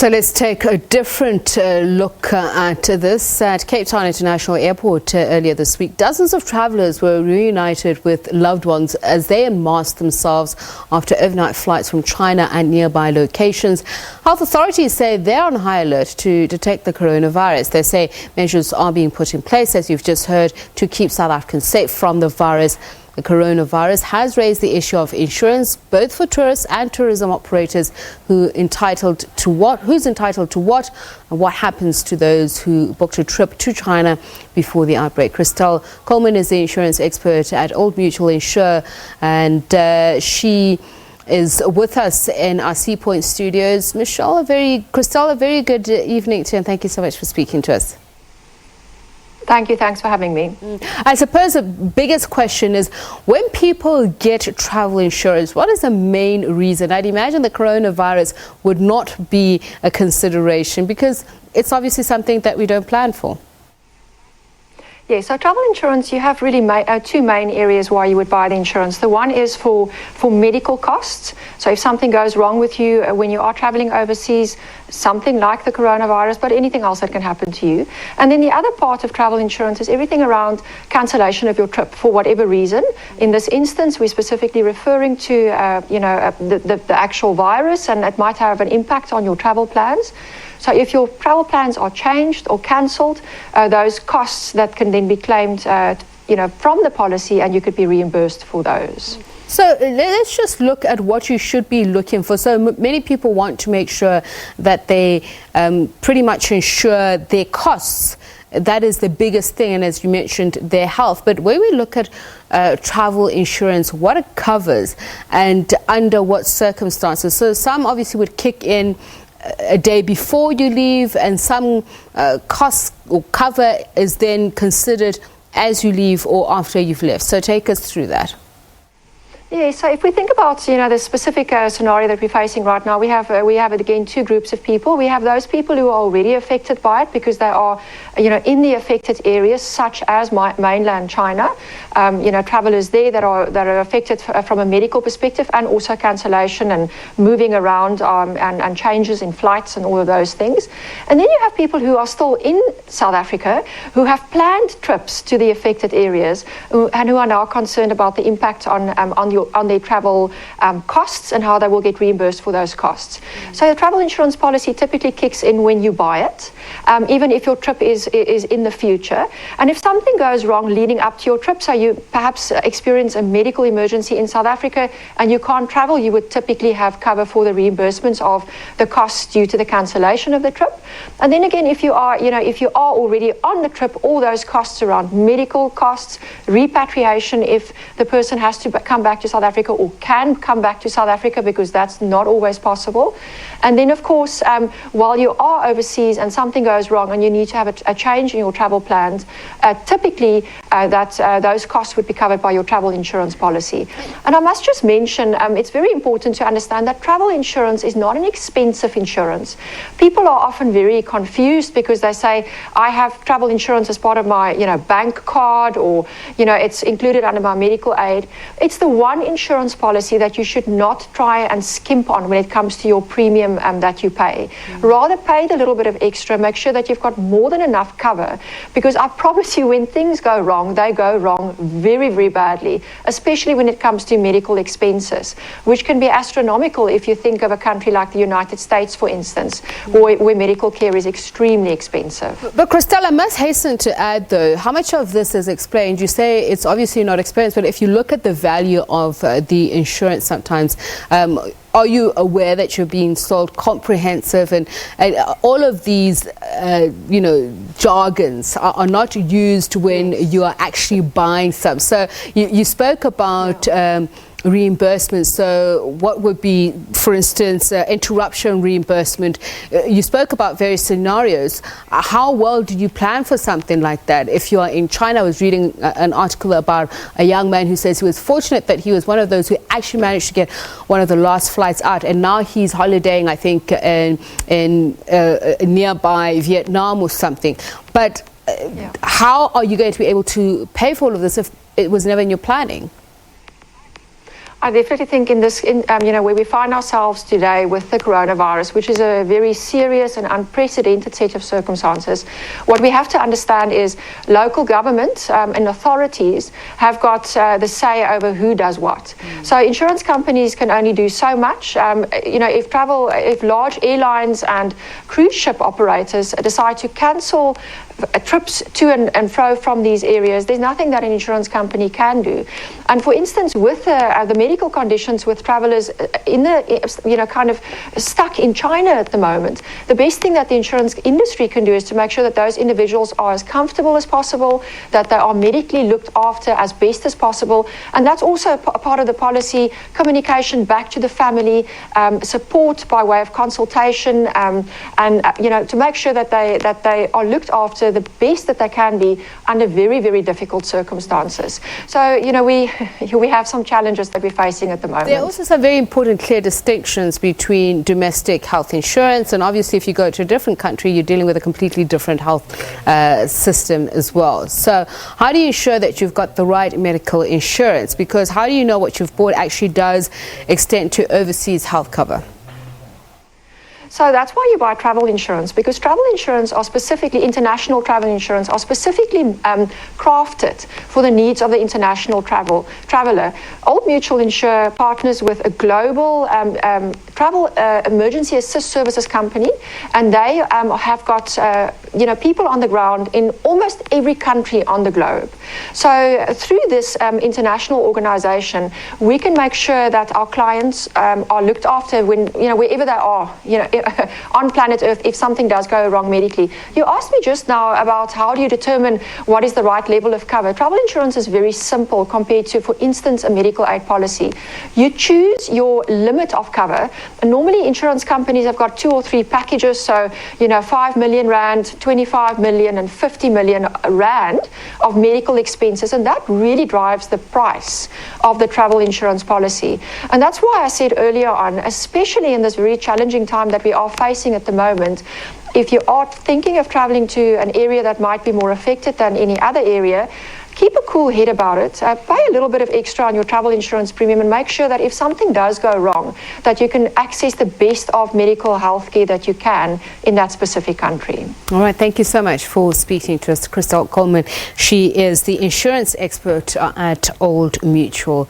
So let's take a different look at this. At Cape Town International Airport earlier this week, dozens of travellers were reunited with loved ones as they unmasked themselves after overnight flights from China and nearby locations. Health authorities say they're on high alert to detect the coronavirus. They say measures are being put in place, as you've just heard, to keep South Africans safe from the virus. The coronavirus has raised the issue of insurance, both for tourists and tourism operators, who's entitled to what, and what happens to those who booked a trip to China before the outbreak. Christelle Colman is the insurance expert at Old Mutual Insure, and she is with us in our Sea Point studios. Christelle, a very good evening to you, and thank you so much for speaking to us. Thank you. Thanks for having me. I suppose the biggest question is, when people get travel insurance, what is the main reason? I'd imagine the coronavirus would not be a consideration because it's obviously something that we don't plan for. Yeah, so travel insurance, you have really two main areas why you would buy the insurance. The one is for medical costs. So if something goes wrong with you when you are traveling overseas, something like the coronavirus, but anything else that can happen to you. And then the other part of travel insurance is everything around cancellation of your trip for whatever reason. In this instance, we're specifically referring to the actual virus, and it might have an impact on your travel plans. So if your travel plans are changed or cancelled, those costs that can then be claimed from the policy, and you could be reimbursed for those. So let's just look at what you should be looking for. So many people want to make sure that they pretty much insure their costs. That is the biggest thing, and as you mentioned, their health. But when we look at travel insurance, what it covers and under what circumstances. So some obviously would kick in a day before you leave, and some costs or cover is then considered as you leave or after you've left. So take us through that. Yeah, so if we think about the specific scenario that we're facing right now, we have again two groups of people. We have those people who are already affected by it because they are in the affected areas, such as mainland China. Travelers there that are affected from a medical perspective, and also cancellation and moving around and changes in flights and all of those things. And then you have people who are still in South Africa who have planned trips to the affected areas and who are now concerned about the impact on their travel costs and how they will get reimbursed for those costs. So the travel insurance policy typically kicks in when you buy it, even if your trip is in the future. And if something goes wrong leading up to your trip, so you perhaps experience a medical emergency in South Africa and you can't travel, you would typically have cover for the reimbursements of the costs due to the cancellation of the trip. And then again, if you are already on the trip, all those costs around medical costs, repatriation if the person has to come back to South Africa or can come back to South Africa, because that's not always possible. And then of course, while you are overseas and something goes wrong and you need to have a change in your travel plans, typically those costs would be covered by your travel insurance policy. And I must just mention, it's very important to understand that travel insurance is not an expensive insurance. People are often very confused because they say, I have travel insurance as part of my bank card, or it's included under my medical aid. It's the one insurance policy that you should not try and skimp on when it comes to your premium that you pay. Rather pay the little bit of extra, make sure that you've got more than enough cover, because I promise you, when things go wrong, they go wrong very, very badly, especially when it comes to medical expenses, which can be astronomical if you think of a country like the United States, for instance, where medical care is extremely expensive. But Christelle, I must hasten to add though, how much of this is explained? You say it's obviously not expensive, but if you look at the value of the insurance sometimes, are you aware that you're being sold comprehensive, and all of these jargons are not used when you are actually buying some? So you spoke about reimbursement. So what would be, for instance, interruption reimbursement? You spoke about various scenarios. How well do you plan for something like that? If you are in China, I was reading an article about a young man who says he was fortunate that he was one of those who actually managed to get one of the last flights out, and now he's holidaying, I think, in nearby Vietnam or something. But how are you going to be able to pay for all of this if it was never in your planning? I definitely think where we find ourselves today with the coronavirus, which is a very serious and unprecedented set of circumstances, what we have to understand is local government and authorities have got the say over who does what. So insurance companies can only do so much. If large airlines and cruise ship operators decide to cancel trips to and fro from these areas, there's nothing that an insurance company can do. And for instance, with the medical conditions with travelers kind of stuck in China at the moment, the best thing that the insurance industry can do is to make sure that those individuals are as comfortable as possible, that they are medically looked after as best as possible. And that's also part of the policy, communication back to the family, support by way of consultation, to make sure that they are looked after the best that they can be under very, very difficult circumstances. So, we have some challenges that we're facing at the moment. There are also some very important clear distinctions between domestic health insurance, and obviously if you go to a different country, you're dealing with a completely different health system as well. So how do you ensure that you've got the right medical insurance? Because how do you know what you've bought actually does extend to overseas health cover? So that's why you buy travel insurance, because travel insurance are specifically, international travel insurance are specifically crafted for the needs of the international traveler. Old Mutual Insure partners with a global travel emergency assist services company, and they have got people on the ground in almost every country on the globe. So through this international organization, we can make sure that our clients are looked after wherever they are, on planet Earth, if something does go wrong medically. You asked me just now about how do you determine what is the right level of cover. Travel insurance is very simple compared to, for instance, a medical aid policy. You choose your limit of cover. And normally insurance companies have got 2 or 3 packages, so 5 million rand, 25 million and 50 million rand of medical expenses, and that really drives the price of the travel insurance policy. And that's why I said earlier on, especially in this very challenging time that we are facing at the moment, if you are thinking of traveling to an area that might be more affected than any other area, keep a cool head about it. Pay a little bit of extra on your travel insurance premium and make sure that if something does go wrong, that you can access the best of medical health care that you can in that specific country. All right, thank you so much for speaking to us, Christelle Colman. She is the insurance expert at Old Mutual.